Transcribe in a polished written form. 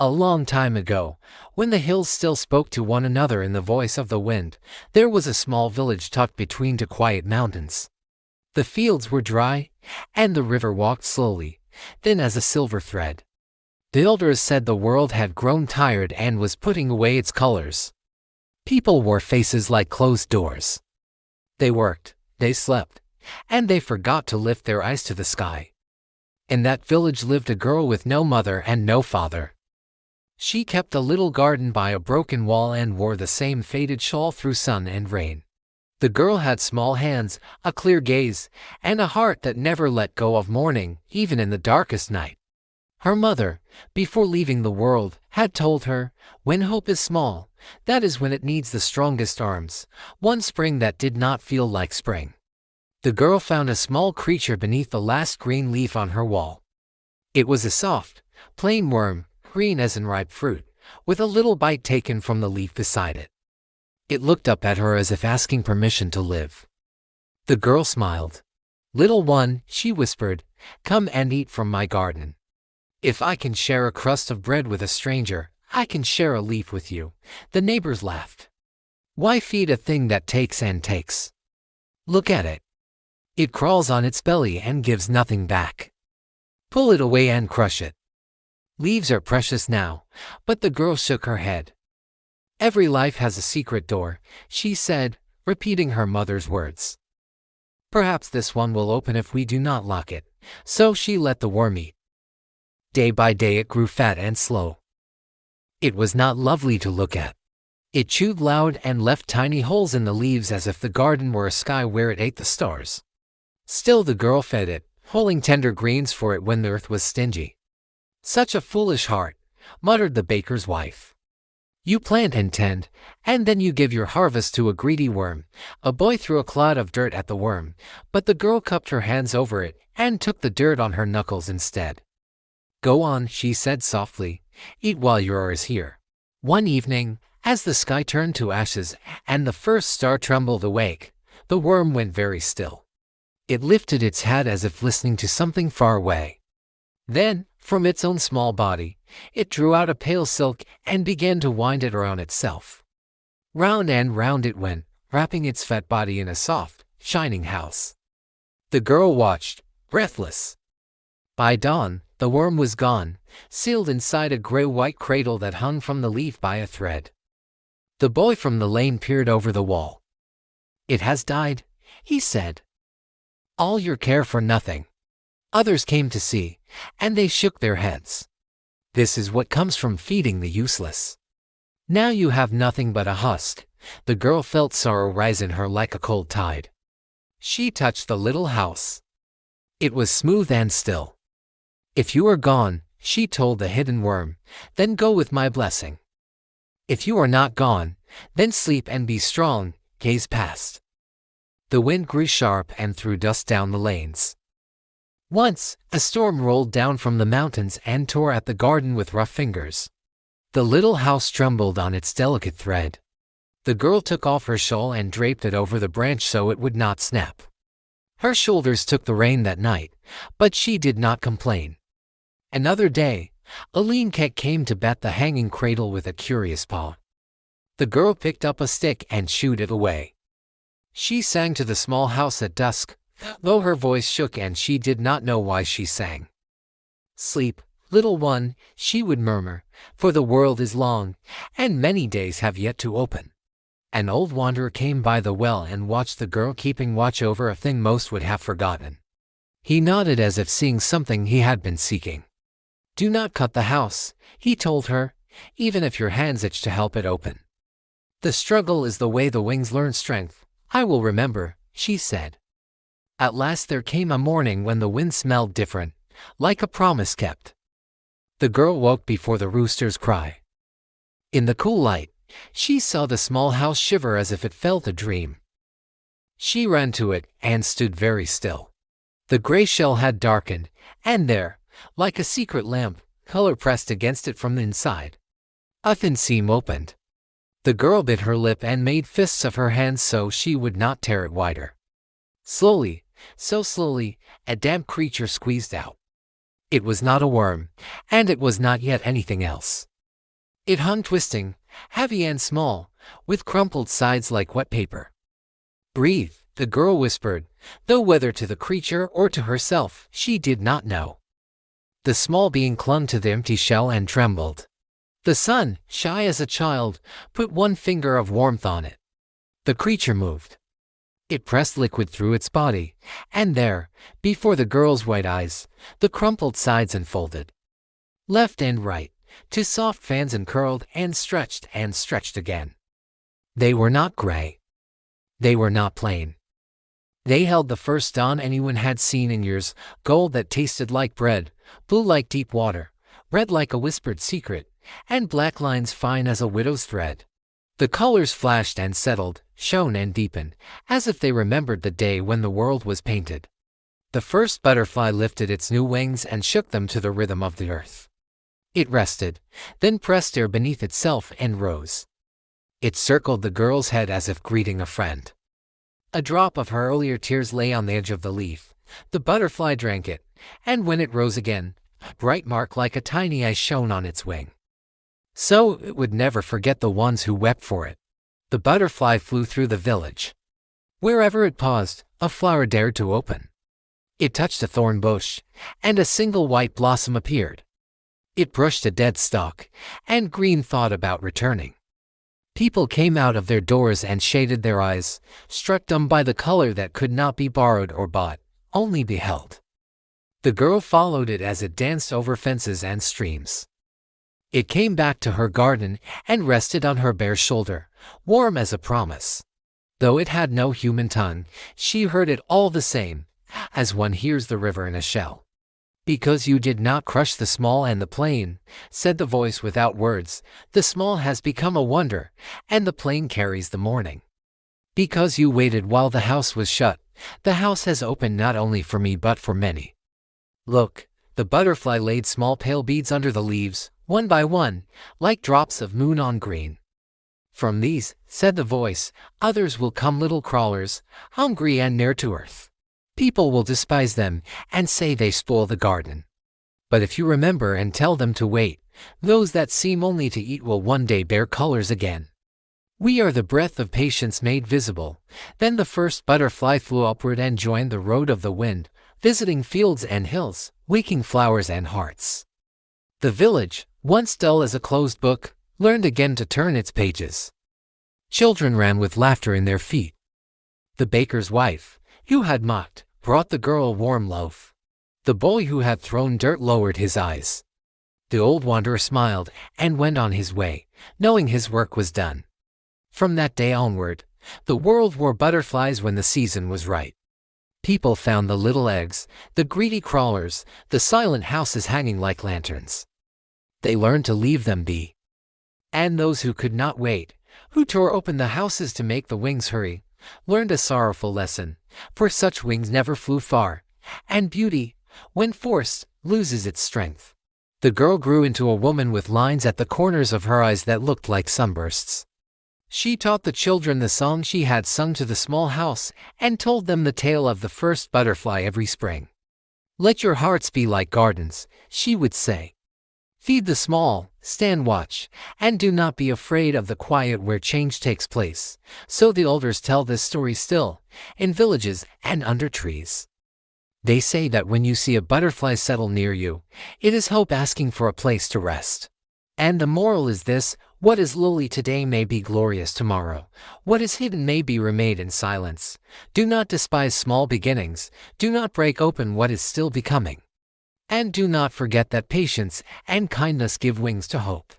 A long time ago, when the hills still spoke to one another in the voice of the wind, there was a small village tucked between two quiet mountains. The fields were dry, and the river walked slowly, thin as a silver thread. The elders said the world had grown tired and was putting away its colors. People wore faces like closed doors. They worked, they slept, and they forgot to lift their eyes to the sky. In that village lived a girl with no mother and no father. She kept a little garden by a broken wall and wore the same faded shawl through sun and rain. The girl had small hands, a clear gaze, and a heart that never let go of mourning, even in the darkest night. Her mother, before leaving the world, had told her, "When hope is small, that is when it needs the strongest arms, one spring that did not feel like spring." The girl found a small creature beneath the last green leaf on her wall. It was a soft, plain worm, green as unripe fruit, with a little bite taken from the leaf beside it. It looked up at her as if asking permission to live. The girl smiled. "Little one," she whispered, "come and eat from my garden. If I can share a crust of bread with a stranger, I can share a leaf with you." The neighbors laughed. "Why feed a thing that takes and takes? Look at it. It crawls on its belly and gives nothing back. Pull it away and crush it." Leaves are precious now, but the girl shook her head. "Every life has a secret door," she said, repeating her mother's words. "Perhaps this one will open if we do not lock it." So she let the worm eat. Day by day it grew fat and slow. It was not lovely to look at. It chewed loud and left tiny holes in the leaves as if the garden were a sky where it ate the stars. Still the girl fed it, holding tender greens for it when the earth was stingy. "Such a foolish heart," muttered the baker's wife. "You plant and tend, and then you give your harvest to a greedy worm." A boy threw a clod of dirt at the worm, but the girl cupped her hands over it and took the dirt on her knuckles instead. "Go on," she said softly, "eat while yours is here." One evening, as the sky turned to ashes and the first star trembled awake, the worm went very still. It lifted its head as if listening to something far away. Then, from its own small body, it drew out a pale silk and began to wind it around itself. Round and round it went, wrapping its fat body in a soft, shining house. The girl watched, breathless. By dawn, the worm was gone, sealed inside a gray-white cradle that hung from the leaf by a thread. The boy from the lane peered over the wall. "It has died," he said. "All your care for nothing." Others came to see, and they shook their heads. "This is what comes from feeding the useless. Now you have nothing but a husk." The girl felt sorrow rise in her like a cold tide. She touched the little house. It was smooth and still. "If you are gone," she told the hidden worm, "then go with my blessing. If you are not gone, then sleep and be strong." Days passed. The wind grew sharp and threw dust down the lanes. Once, a storm rolled down from the mountains and tore at the garden with rough fingers. The little house trembled on its delicate thread. The girl took off her shawl and draped it over the branch so it would not snap. Her shoulders took the rain that night, but she did not complain. Another day, a lean cat came to bat the hanging cradle with a curious paw. The girl picked up a stick and shooed it away. She sang to the small house at dusk, though her voice shook and she did not know why she sang. "Sleep, little one," she would murmur, "for the world is long, and many days have yet to open." An old wanderer came by the well and watched the girl keeping watch over a thing most would have forgotten. He nodded as if seeing something he had been seeking. "Do not cut the house," he told her, "even if your hands itch to help it open. The struggle is the way the wings learn strength." "I will remember," she said. At last there came a morning when the wind smelled different, like a promise kept. The girl woke before the rooster's cry. In the cool light, she saw the small house shiver as if it felt a dream. She ran to it and stood very still. The gray shell had darkened, and there, like a secret lamp, color pressed against it from the inside. A thin seam opened. The girl bit her lip and made fists of her hands so she would not tear it wider. Slowly, so slowly, a damp creature squeezed out. It was not a worm, and it was not yet anything else. It hung twisting, heavy and small, with crumpled sides like wet paper. "Breathe," the girl whispered, though whether to the creature or to herself, she did not know. The small being clung to the empty shell and trembled. The sun, shy as a child, put one finger of warmth on it. The creature moved. It pressed liquid through its body, and there, before the girl's white eyes, the crumpled sides unfolded. Left and right, two soft fans uncurled and stretched again. They were not gray. They were not plain. They held the first dawn anyone had seen in years, gold that tasted like bread, blue like deep water, red like a whispered secret, and black lines fine as a widow's thread. The colors flashed and settled, shone and deepened, as if they remembered the day when the world was painted. The first butterfly lifted its new wings and shook them to the rhythm of the earth. It rested, then pressed air beneath itself and rose. It circled the girl's head as if greeting a friend. A drop of her earlier tears lay on the edge of the leaf. The butterfly drank it, and when it rose again, a bright mark like a tiny eye shone on its wing. So it would never forget the ones who wept for it. The butterfly flew through the village. Wherever it paused, a flower dared to open. It touched a thorn bush, and a single white blossom appeared. It brushed a dead stalk, and green thought about returning. People came out of their doors and shaded their eyes, struck dumb by the color that could not be borrowed or bought, only beheld. The girl followed it as it danced over fences and streams. It came back to her garden and rested on her bare shoulder, warm as a promise. Though it had no human tongue, she heard it all the same, as one hears the river in a shell. "Because you did not crush the small and the plain," said the voice without words, "the small has become a wonder, and the plain carries the morning. Because you waited while the house was shut, the house has opened not only for me but for many. Look," the butterfly laid small pale beads under the leaves, one by one, like drops of moon on green. "From these," said the voice, "others will come, little crawlers, hungry and near to earth. People will despise them and say they spoil the garden. But if you remember and tell them to wait, those that seem only to eat will one day bear colors again. We are the breath of patience made visible." Then the first butterfly flew upward and joined the road of the wind, visiting fields and hills, waking flowers and hearts. The village, once dull as a closed book, learned again to turn its pages. Children ran with laughter in their feet. The baker's wife, who had mocked, brought the girl a warm loaf. The boy who had thrown dirt lowered his eyes. The old wanderer smiled and went on his way, knowing his work was done. From that day onward, the world wore butterflies when the season was right. People found the little eggs, the greedy crawlers, the silent houses hanging like lanterns. They learned to leave them be. And those who could not wait, who tore open the houses to make the wings hurry, learned a sorrowful lesson, for such wings never flew far, and beauty, when forced, loses its strength. The girl grew into a woman with lines at the corners of her eyes that looked like sunbursts. She taught the children the song she had sung to the small house and told them the tale of the first butterfly every spring. "Let your hearts be like gardens," she would say. "Feed the small, stand watch, and do not be afraid of the quiet where change takes place." So the elders tell this story still, in villages and under trees. They say that when you see a butterfly settle near you, it is hope asking for a place to rest. And the moral is this: what is lowly today may be glorious tomorrow. What is hidden may be remade in silence. Do not despise small beginnings. Do not break open what is still becoming. And do not forget that patience and kindness give wings to hope.